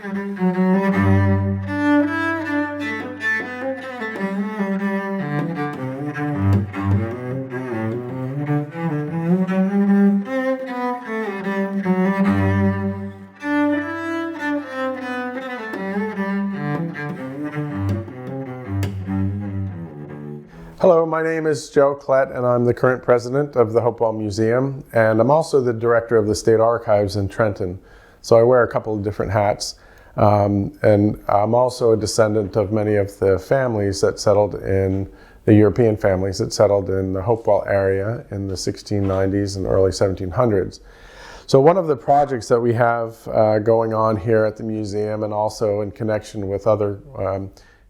Hello, my name is Joe Klett, and I'm the current president of the Hopewell Museum, and I'm also the director of the State Archives in Trenton. So I wear a couple of different hats, and I'm also a descendant of many of the families that settled in, the European families that settled in the Hopewell area in the 1690s and early 1700s. So one of the projects that we have going on here at the museum, and also in connection with other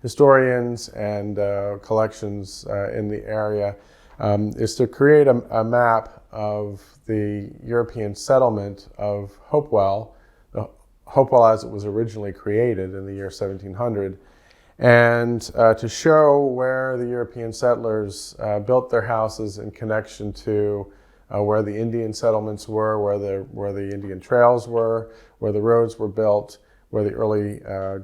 historians and collections in the area, is to create a map of the European settlement of Hopewell, Hopewell as it was originally created in the year 1700, and to show where the European settlers built their houses in connection to where the Indian settlements were, where the Indian trails were, where the roads were built, where the early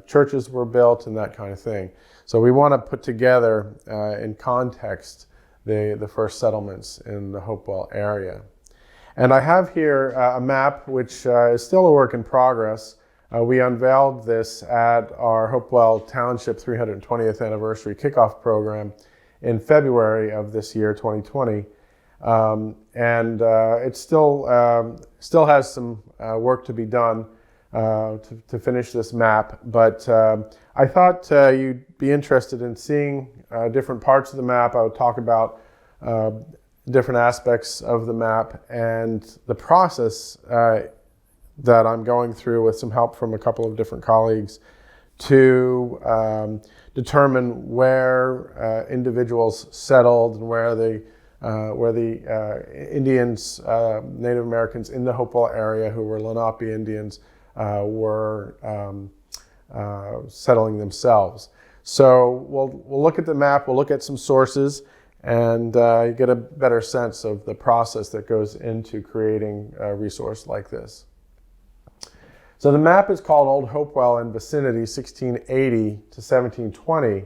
churches were built, and that kind of thing. So we want to put together in context the first settlements in the Hopewell area. And I have here a map which is still a work in progress. We unveiled this at our Hopewell Township 320th anniversary kickoff program in February of this year, 2020. It still has some work to be done to finish this map, but I thought you'd be interested in seeing different parts of the map. I would talk about different aspects of the map and the process that I'm going through with some help from a couple of different colleagues to determine where individuals settled and where the Indians, Native Americans in the Hopewell area who were Lenape Indians were settling themselves. So we'll look at the map, we'll look at some sources, and you get a better sense of the process that goes into creating a resource like this. So the map is called Old Hopewell and Vicinity, 1680 to 1720.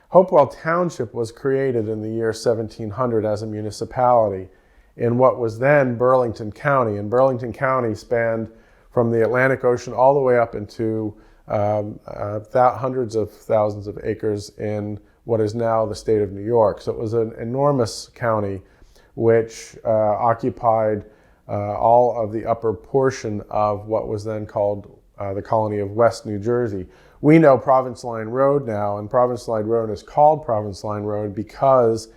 Hopewell Township was created in the year 1700 as a municipality in what was then Burlington County. And Burlington County spanned from the Atlantic Ocean all the way up into hundreds of thousands of acres in what is now the state of New York. So it was an enormous county which occupied all of the upper portion of what was then called the colony of West New Jersey. We know Province Line Road now, and Province Line Road is called Province Line Road because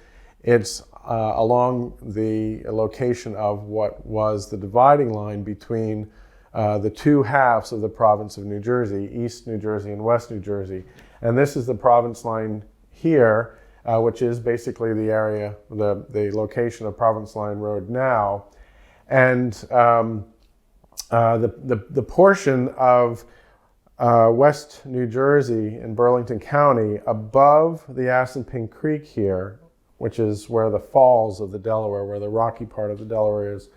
it's along the location of what was the dividing line between the two halves of the province of New Jersey, East New Jersey and West New Jersey. And this is the province line here, which is basically the area, the location of Province Line Road now. And the portion of West New Jersey in Burlington County above the Assunpink Creek here, which is where the falls of the Delaware, where the rocky part of the Delaware is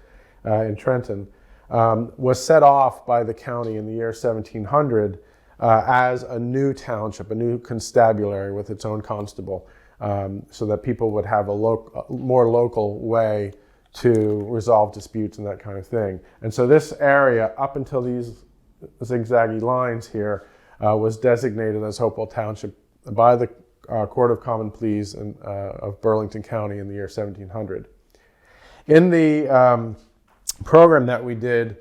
in Trenton, was set off by the county in the year 1700 as a new township, a new constabulary with its own constable, so that people would have a more local way to resolve disputes and that kind of thing. And so this area, up until these zigzaggy lines here, was designated as Hopewell Township by the Court of Common Pleas of Burlington County in the year 1700. In the program that we did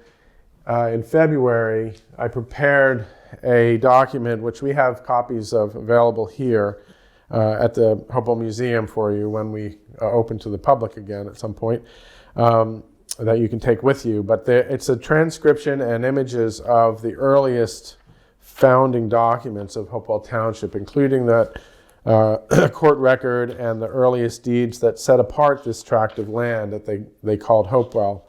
in February, I prepared a document which we have copies of available here at the Hopewell Museum for you when we open to the public again at some point, that you can take with you. But it's a transcription and images of the earliest founding documents of Hopewell Township, including that court record and the earliest deeds that set apart this tract of land that they called Hopewell.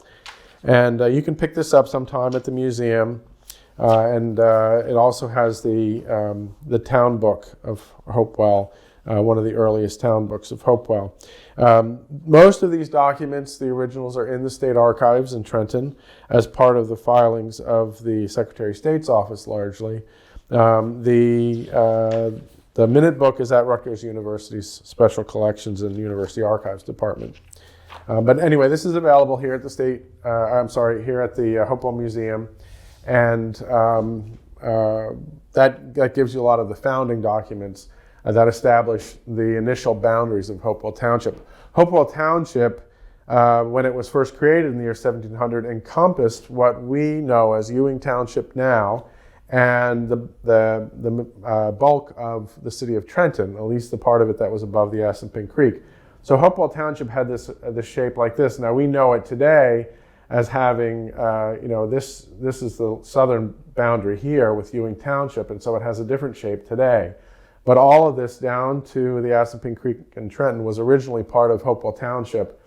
And you can pick this up sometime at the museum. And it also has the town book of Hopewell, one of the earliest town books of Hopewell. Most of these documents, the originals, are in the State Archives in Trenton as part of the filings of the Secretary of State's office largely. The minute book is at Rutgers University's Special Collections and University Archives Department. But anyway, this is available here at the here at the Hopewell Museum, and that gives you a lot of the founding documents that establish the initial boundaries of Hopewell Township. Hopewell Township, when it was first created in the year 1700, encompassed what we know as Ewing Township now, and the bulk of the city of Trenton, at least the part of it that was above the Assunpink Creek. So Hopewell Township had this shape like this. Now we know it today as having, this is the southern boundary here with Ewing Township, and so it has a different shape today. But all of this down to the Assunpink Creek in Trenton was originally part of Hopewell Township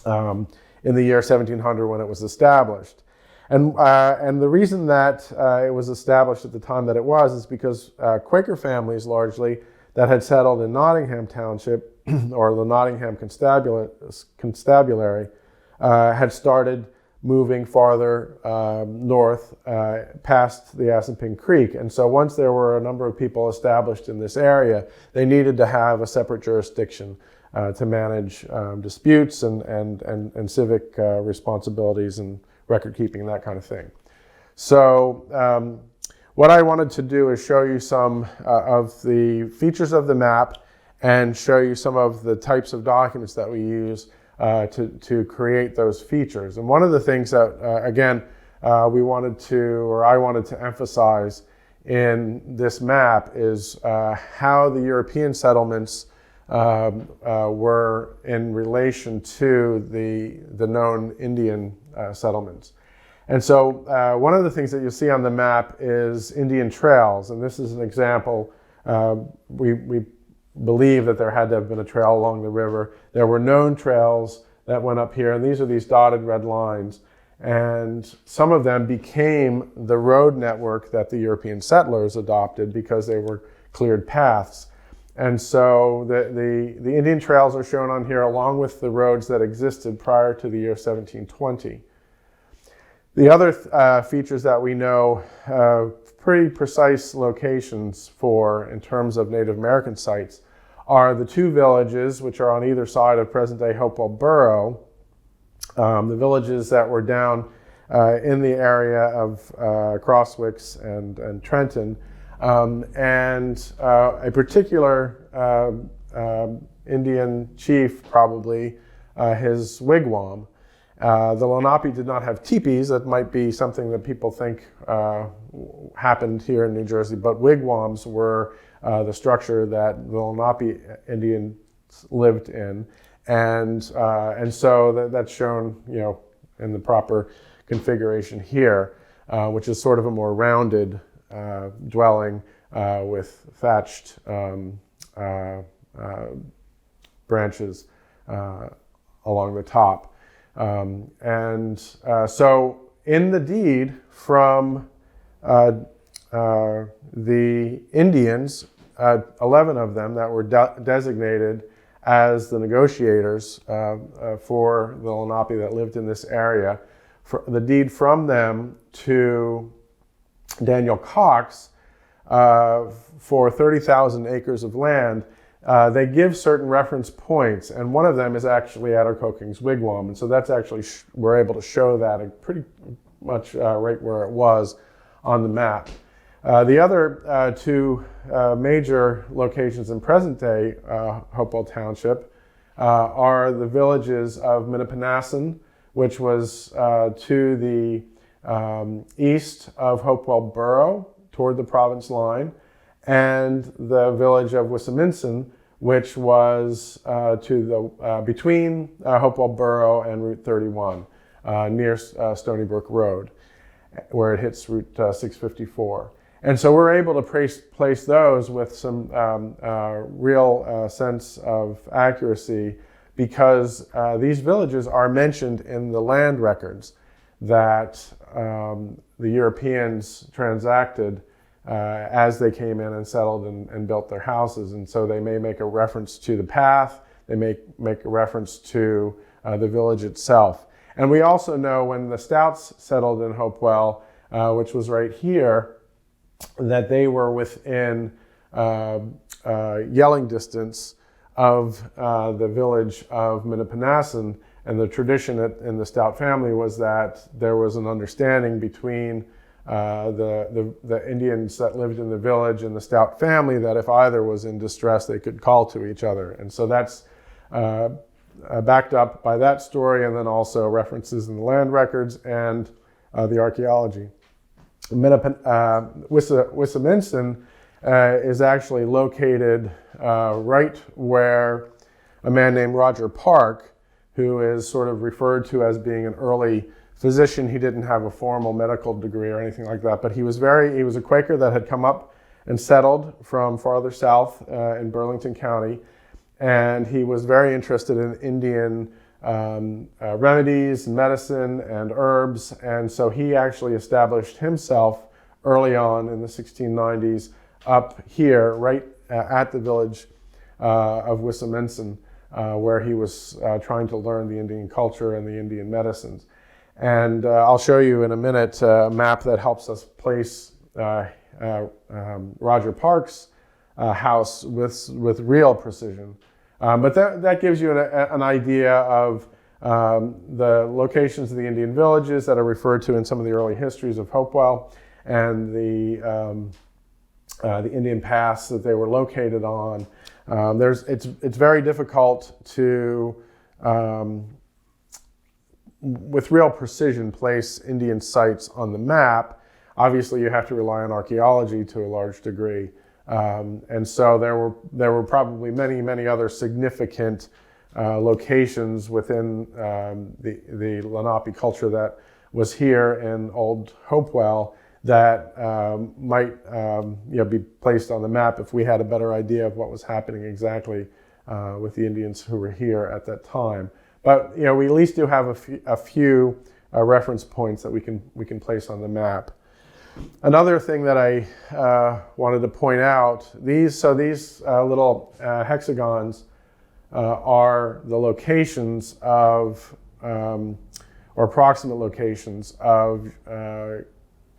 in the year 1700 when it was established. And the reason that it was established at the time that it was is because Quaker families largely that had settled in Nottingham Township or the Nottingham Constabulary had started moving farther north past the Assunpink Creek. And so once there were a number of people established in this area, they needed to have a separate jurisdiction to manage disputes and civic responsibilities and record keeping and that kind of thing. So what I wanted to do is show you some of the features of the map and show you some of the types of documents that we use to create those features. And one of the things that, again, I wanted to emphasize in this map is how the European settlements were in relation to the known Indian settlements. And so one of the things that you'll see on the map is Indian trails, and this is an example. We believe that there had to have been a trail along the river. There were known trails that went up here, and these are these dotted red lines. And some of them became the road network that the European settlers adopted because they were cleared paths. And so the Indian trails are shown on here along with the roads that existed prior to the year 1720. The other features that we know, pretty precise locations for in terms of Native American sites, are the two villages which are on either side of present-day Hopewell Borough, the villages that were down in the area of Crosswicks and Trenton, and a particular Indian chief, probably, his wigwam. The Lenape did not have teepees. That might be something that people think happened here in New Jersey, but wigwams were the structure that the Lenape Indians lived in, and so that's shown, in the proper configuration here, which is sort of a more rounded dwelling with thatched branches along the top. So in the deed from the Indians, 11 of them that were designated as the negotiators for the Lenape that lived in this area, the deed from them to Daniel Cox for 30,000 acres of land, they give certain reference points, and one of them is actually Attercocking's wigwam, and so that's actually, we're able to show that pretty much right where it was on the map. The other two major locations in present-day Hopewell Township are the villages of Minnepanassan, which was to the east of Hopewell Borough, toward the province line, and the village of Wissaminson, which was between Hopewell Borough and Route 31, near Stony Brook Road, where it hits Route 654. And so we're able to place those with some real sense of accuracy, because these villages are mentioned in the land records that the Europeans transacted as they came in and settled and built their houses. And so they may make a reference to the path, they may make a reference to the village itself. And we also know when the Stouts settled in Hopewell, which was right here, that they were within yelling distance of the village of Minnepanassan. And the tradition in the Stout family was that there was an understanding between the Indians that lived in the village and the Stout family that if either was in distress, they could call to each other. And so that's backed up by that story, and then also references in the land records and the archaeology. Wissaminson is actually located right where a man named Roger Park, who is sort of referred to as being an early physician. He didn't have a formal medical degree or anything like that, but he was a Quaker that had come up and settled from farther south in Burlington County, and he was very interested in Indian remedies and medicine and herbs, and so he actually established himself early on in the 1690s up here, right at the village of Wissaminson, where he was trying to learn the Indian culture and the Indian medicines. And I'll show you in a minute a map that helps us place Roger Park's house with real precision. But that gives you an idea of the locations of the Indian villages that are referred to in some of the early histories of Hopewell, and the Indian paths that they were located on. It's very difficult to, with real precision, place Indian sites on the map. Obviously, you have to rely on archaeology to a large degree. And so there were probably many other significant locations within the Lenape culture that was here in Old Hopewell that might be placed on the map if we had a better idea of what was happening exactly with the Indians who were here at that time. But we at least do have a few reference points that we can place on the map. Another thing that I wanted to point out, these little hexagons are the locations of, or approximate locations of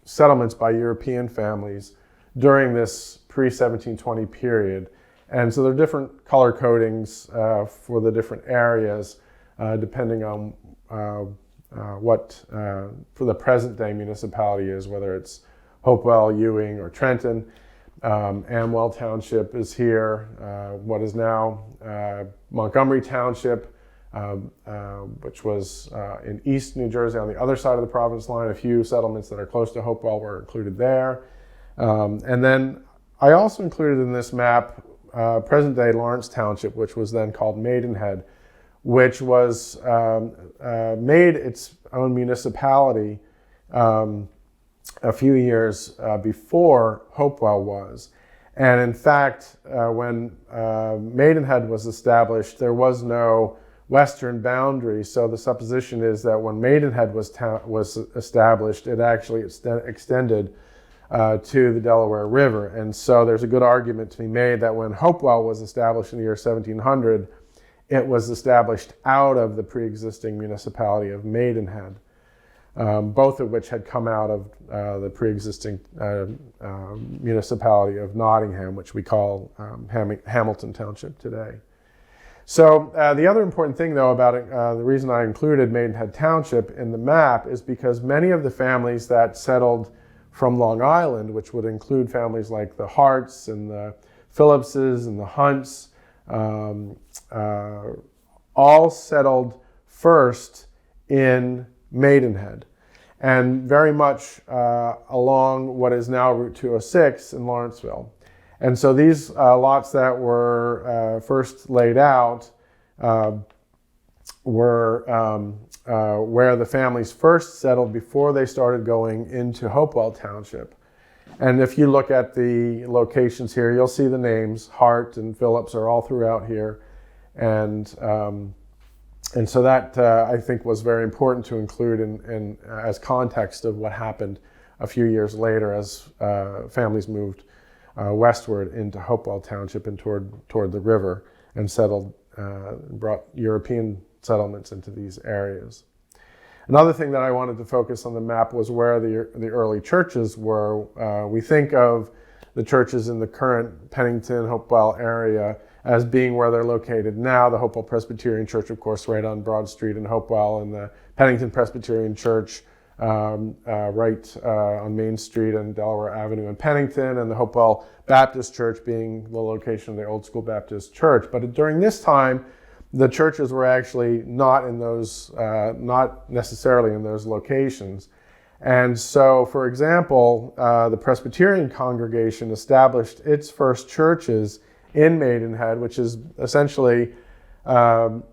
settlements by European families during this pre-1720 period. And so there are different color codings for the different areas, depending on what for the present day municipality is, whether it's Hopewell, Ewing, or Trenton. Hopewell Township is here. What is now Montgomery Township, which was in East New Jersey on the other side of the province line. A few settlements that are close to Hopewell were included there. And then I also included in this map present day Lawrence Township, which was then called Maidenhead, which was made its own municipality a few years before Hopewell was. And in fact, when Maidenhead was established, there was no western boundary. So the supposition is that when Maidenhead was established, it actually extended to the Delaware River. And so there's a good argument to be made that when Hopewell was established in the year 1700, it was established out of the pre-existing municipality of Maidenhead, both of which had come out of the pre-existing municipality of Nottingham, which we call Hamilton Township today. So the other important thing, though, about it, the reason I included Maidenhead Township in the map is because many of the families that settled from Long Island, which would include families like the Harts and the Phillipses and the Hunts, all settled first in Maidenhead, and very much along what is now Route 206 in Lawrenceville. And so these lots that were first laid out were where the families first settled before they started going into Hopewell Township. And if you look at the locations here, you'll see the names. Hart and Phillips are all throughout here. And so that, I think, was very important to include in as context of what happened a few years later as families moved westward into Hopewell Township and toward the river and settled, brought European settlements into these areas. Another thing that I wanted to focus on the map was where the early churches were. We think of the churches in the current Pennington, Hopewell area as being where they're located now. The Hopewell Presbyterian Church, of course, right on Broad Street in Hopewell, and the Pennington Presbyterian Church right on Main Street and Delaware Avenue in Pennington, and the Hopewell Baptist Church being the location of the Old School Baptist Church. But during this time, the churches were actually not necessarily in those locations. And so, for example, the Presbyterian congregation established its first churches in Maidenhead, which is essentially close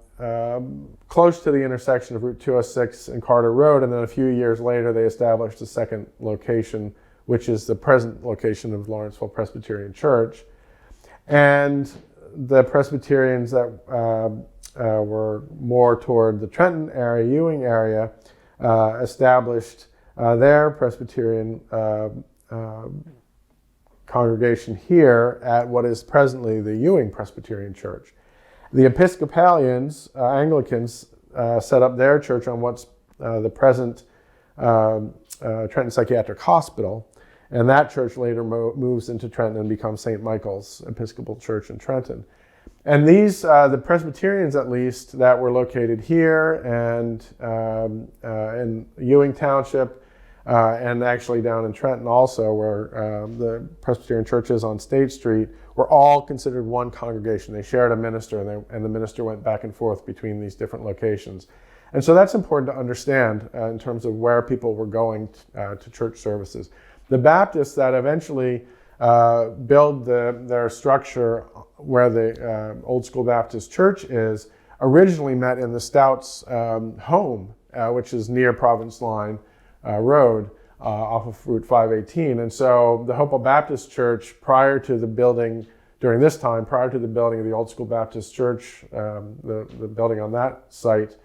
to the intersection of Route 206 and Carter Road, and then a few years later they established a second location, which is the present location of Lawrenceville Presbyterian Church. And the Presbyterians that were more toward the Trenton area, Ewing area, established their Presbyterian congregation here at what is presently the Ewing Presbyterian Church. The Episcopalians, Anglicans, set up their church on what's the present Trenton Psychiatric Hospital, and that church later moves into Trenton and becomes St. Michael's Episcopal Church in Trenton. And these, the Presbyterians at least, that were located here and in Ewing Township, and actually down in Trenton also, where the Presbyterian Church is on State Street, were all considered one congregation. They shared a minister, and the minister went back and forth between these different locations. And so that's important to understand in terms of where people were going to church services. The Baptists that eventually build their structure where the Old School Baptist Church is, originally met in the Stouts' home, which is near Province Line Road off of Route 518. And so the Hopewell Baptist Church, prior to the building of the Old School Baptist Church, the building on that site,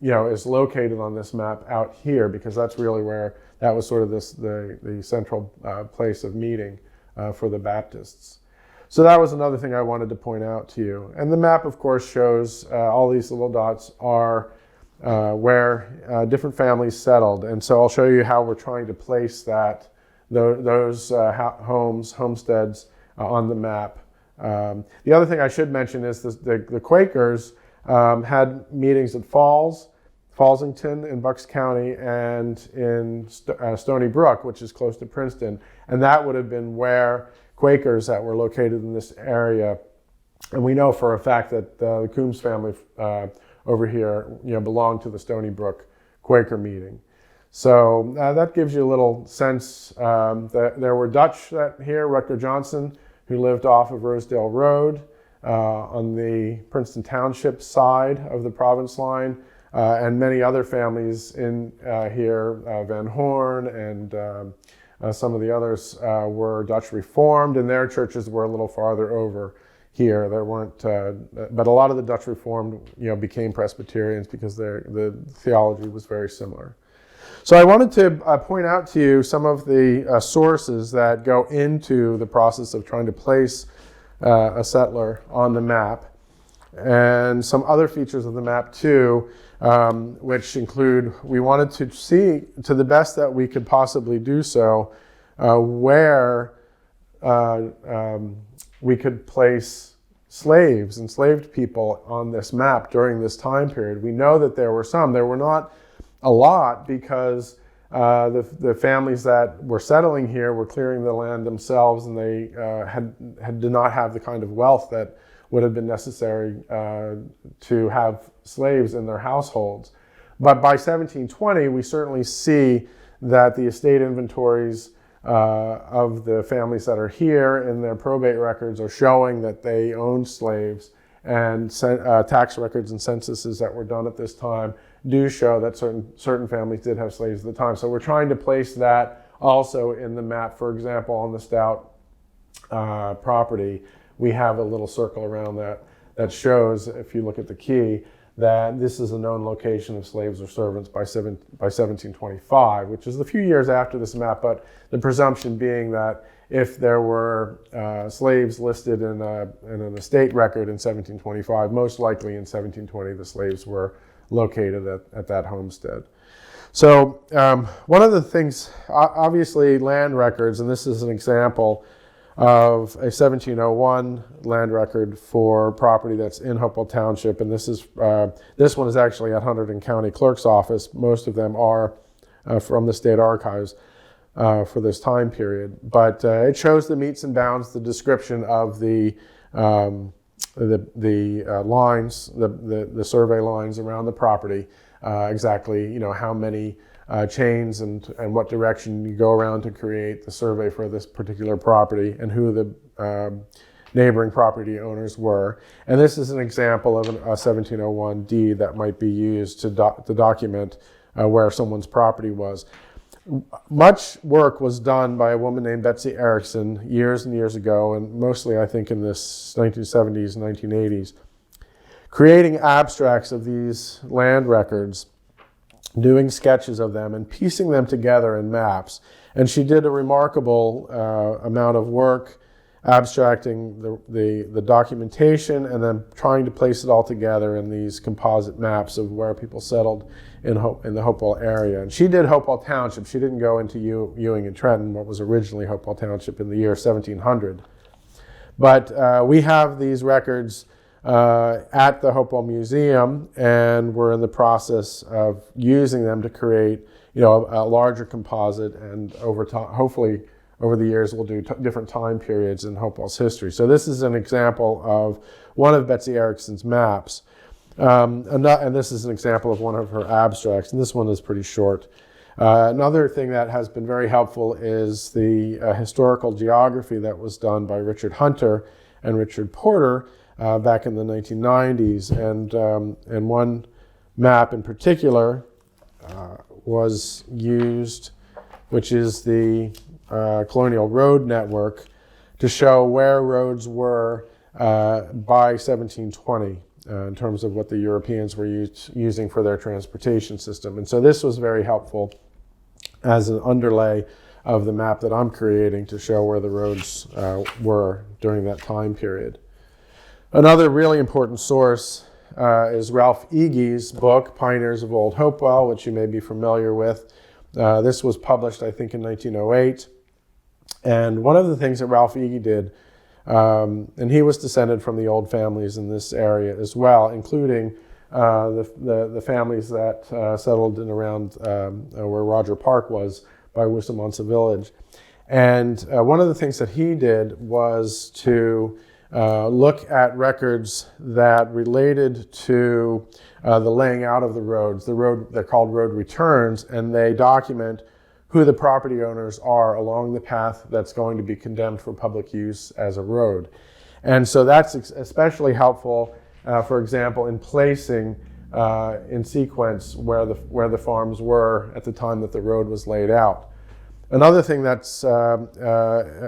is located on this map out here, because that's really where that was sort of the central place of meeting for the Baptists. So that was another thing I wanted to point out to you. And the map, of course, shows all these little dots are where different families settled. And so I'll show you how we're trying to place those homesteads on the map. The other thing I should mention is the Quakers had meetings at Fallsington in Bucks County and in Stony Brook, which is close to Princeton. And that would have been where Quakers that were located in this area. And we know for a fact that the Coombs family over here, belonged to the Stony Brook Quaker meeting. So that gives you a little sense that there were Dutch here, Rutger Johnson, who lived off of Rosedale Road on the Princeton Township side of the Province Line, and many other families in here, Van Horn and some of the others were Dutch Reformed, and their churches were a little farther over here. There weren't, but a lot of the Dutch Reformed, became Presbyterians because the theology was very similar. So I wanted to point out to you some of the sources that go into the process of trying to place a settler on the map, and some other features of the map too, which include, we wanted to see, to the best that we could possibly do so, where we could place slaves, enslaved people on this map during this time period. We know that there were some. There were not a lot, because the families that were settling here were clearing the land themselves, and they did not have the kind of wealth that would have been necessary to have slaves in their households. But by 1720, we certainly see that the estate inventories of the families that are here in their probate records are showing that they owned slaves, and tax records and censuses that were done at this time do show that certain families did have slaves at the time. So we're trying to place that also in the map. For example, on the Stout property, we have a little circle around that shows, if you look at the key, that this is a known location of slaves or servants by 1725, which is a few years after this map, but the presumption being that if there were slaves listed in an estate record in 1725, most likely in 1720 the slaves were located at that homestead. So one of the things, obviously land records, and this is an example of a 1701 land record for property that's in Hopewell Township, and this one is actually at Hunterdon County Clerk's office. Most of them are from the state archives for this time period, but it shows the metes and bounds, the description of the lines, the survey lines around the property, exactly how many chains and what direction you go around to create the survey for this particular property, and who the neighboring property owners were. And this is an example of a 1701 deed that might be used to document where someone's property was. Much work was done by a woman named Betsy Erickson years and years ago, and mostly I think in the 1970s, 1980s, creating abstracts of these land records, doing sketches of them and piecing them together in maps. And she did a remarkable amount of work abstracting the documentation and then trying to place it all together in these composite maps of where people settled in the Hopewell area. And she did Hopewell Township. She didn't go into Ewing and Trenton, what was originally Hopewell Township, in the year 1700. But we have these records at the Hopewell Museum, and we're in the process of using them to create, a larger composite, and over time, hopefully over the years, we'll do different time periods in Hopewell's history. So this is an example of one of Betsy Erickson's maps, and this is an example of one of her abstracts, and this one is pretty short. Another thing that has been very helpful is the historical geography that was done by Richard Hunter and Richard Porter back in the 1990s, and one map in particular was used, which is the Colonial Road Network, to show where roads were by 1720 in terms of what the Europeans were using for their transportation system. And so this was very helpful as an underlay of the map that I'm creating to show where the roads were during that time period. Another really important source is Ralph Eegie's book, Pioneers of Old Hopewell, which you may be familiar with. This was published, I think, in 1908. And one of the things that Ralph Eegie did, and he was descended from the old families in this area as well, including the families that settled in around where Roger Park was by Wissamonsa Village. And one of the things that he did was to look at records that related to the laying out of the roads. They're called road returns, and they document who the property owners are along the path that's going to be condemned for public use as a road. And so that's especially helpful, for example, in placing in sequence where the farms were at the time that the road was laid out. Another thing that's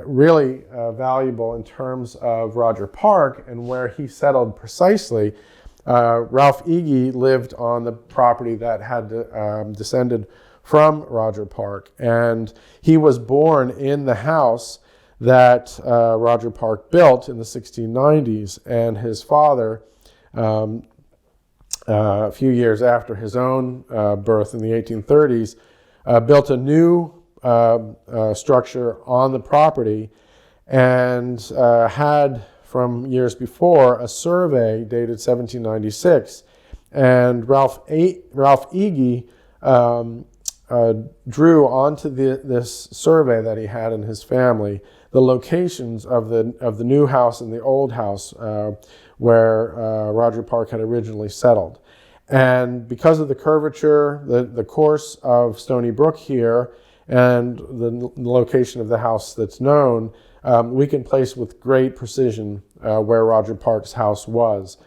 really valuable in terms of Roger Park and where he settled precisely, Ralph Eegie lived on the property that had descended from Roger Park, and he was born in the house that Roger Park built in the 1690s, and his father, a few years after his own birth in the 1830s, built a new structure on the property, and had from years before a survey dated 1796, and Ralph Eegie drew onto this survey that he had in his family the locations of the new house and the old house where Roger Park had originally settled. And because of the curvature, the course of Stony Brook here, and the location of the house that's known, we can place with great precision where Roger Park's house was.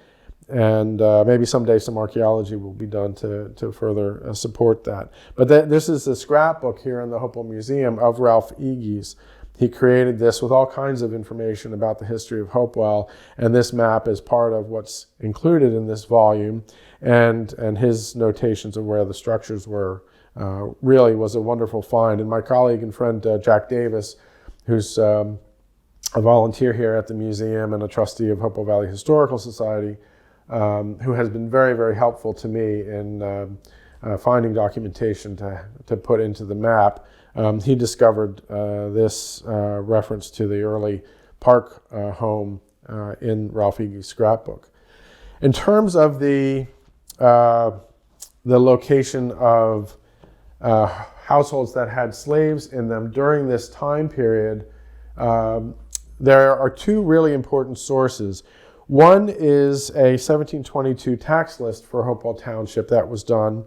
maybe someday some archaeology will be done to further support that. But this is the scrapbook here in the Hopewell Museum of Ralph Eges. He created this with all kinds of information about the history of Hopewell, and this map is part of what's included in this volume, and his notations of where the structures were really was a wonderful find. And my colleague and friend Jack Davis, who's a volunteer here at the museum and a trustee of Hopewell Valley Historical Society, who has been very, very helpful to me in finding documentation to put into the map. He discovered this reference to the early park home in Ralph Eges' scrapbook. In terms of the location of households that had slaves in them during this time period, there are two really important sources. One is a 1722 tax list for Hopewell Township that was done.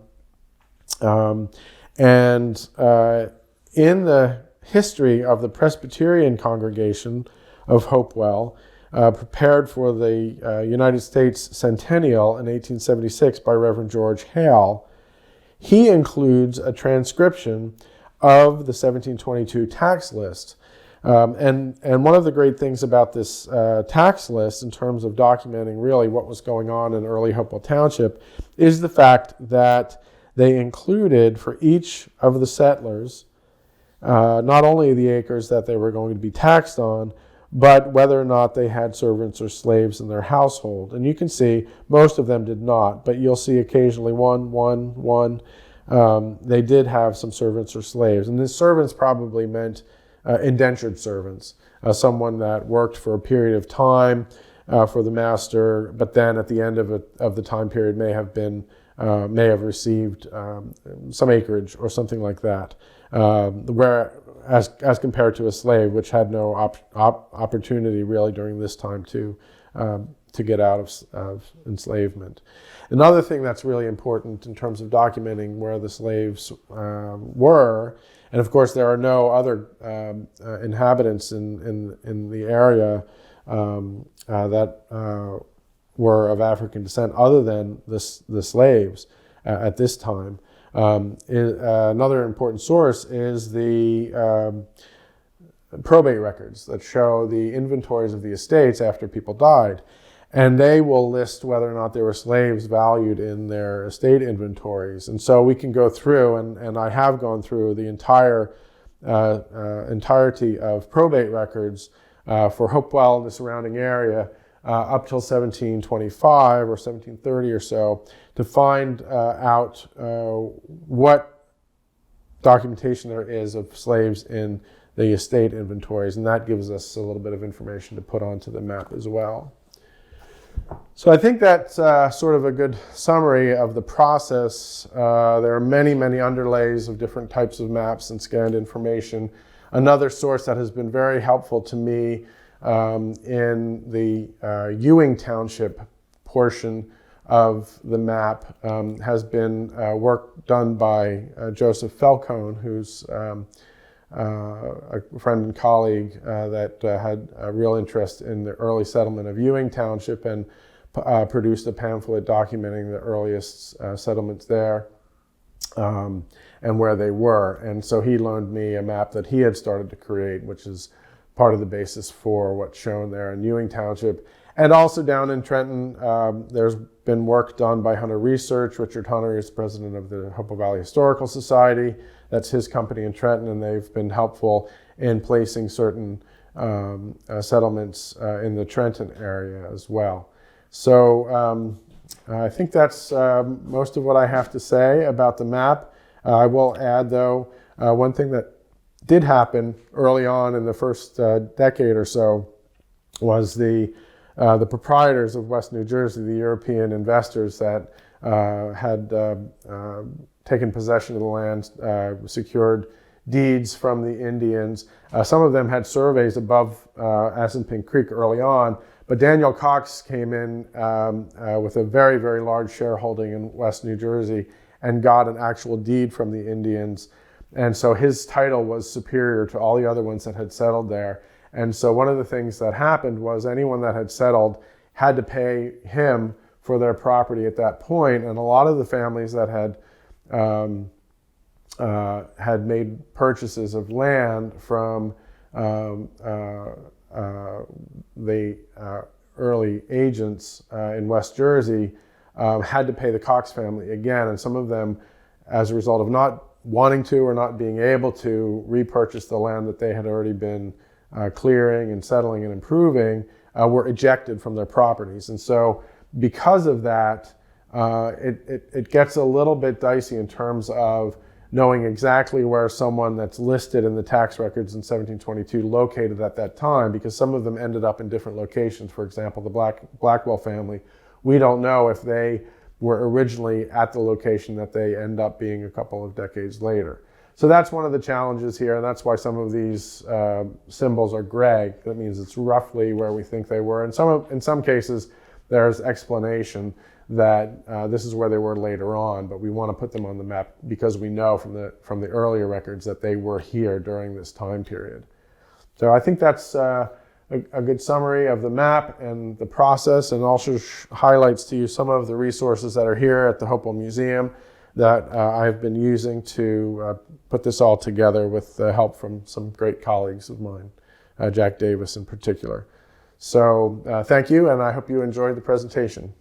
In the history of the Presbyterian congregation of Hopewell, prepared for the United States Centennial in 1876 by Reverend George Hale, he includes a transcription of the 1722 tax list. And one of the great things about this tax list, in terms of documenting really what was going on in early Hopewell Township, is the fact that they included for each of the settlers not only the acres that they were going to be taxed on, but whether or not they had servants or slaves in their household. And you can see most of them did not, but you'll see occasionally one. They did have some servants or slaves. And the servants probably meant indentured servants, someone that worked for a period of time for the master, but then at the end of the time period may have received some acreage or something like that. As compared to a slave, which had no opportunity really during this time to get out of enslavement. Another thing that's really important in terms of documenting where the slaves were, and of course there are no other inhabitants in the area that were of African descent other than the slaves at this time. Another important source is the probate records that show the inventories of the estates after people died. And they will list whether or not there were slaves valued in their estate inventories. And so we can go through, and I have gone through the entirety of probate records for Hopewell and the surrounding area up till 1725 or 1730 or so, to find out what documentation there is of slaves in the estate inventories, and that gives us a little bit of information to put onto the map as well. So I think that's sort of a good summary of the process. There are many, many underlays of different types of maps and scanned information. Another source that has been very helpful to me in the Ewing Township portion of the map has been work done by Joseph Falcone, who's a friend and colleague that had a real interest in the early settlement of Ewing Township, and produced a pamphlet documenting the earliest settlements there and where they were. And so he loaned me a map that he had started to create, which is part of the basis for what's shown there in Ewing Township. And also down in Trenton, there's been work done by Hunter Research. Richard Hunter is president of the Hopewell Valley Historical Society. That's his company in Trenton, and they've been helpful in placing certain settlements in the Trenton area as well. So I think that's most of what I have to say about the map. I will add, though, one thing that did happen early on in the first decade or so was the proprietors of West New Jersey, the European investors that had taken possession of the land, secured deeds from the Indians. Some of them had surveys above Assunpink Creek early on, but Daniel Cox came in with a very, very large shareholding in West New Jersey and got an actual deed from the Indians. And so his title was superior to all the other ones that had settled there. And so one of the things that happened was anyone that had settled had to pay him for for their property at that point, and a lot of the families that had made purchases of land from the early agents in West Jersey had to pay the Cox family again, and some of them, as a result of not wanting to or not being able to repurchase the land that they had already been clearing and settling and improving, were ejected from their properties. And so because of that, it gets a little bit dicey in terms of knowing exactly where someone that's listed in the tax records in 1722 located at that time, because some of them ended up in different locations. For example, the Blackwell family, we don't know if they were originally at the location that they end up being a couple of decades later. So that's one of the challenges here, and that's why some of these symbols are gray. That means it's roughly where we think they were. In some cases, there's explanation that this is where they were later on, but we want to put them on the map because we know from the earlier records that they were here during this time period. So I think that's a good summary of the map and the process, and also highlights to you some of the resources that are here at the Hopewell Museum that I've been using to put this all together with help from some great colleagues of mine, Jack Davis in particular. So thank you, and I hope you enjoyed the presentation.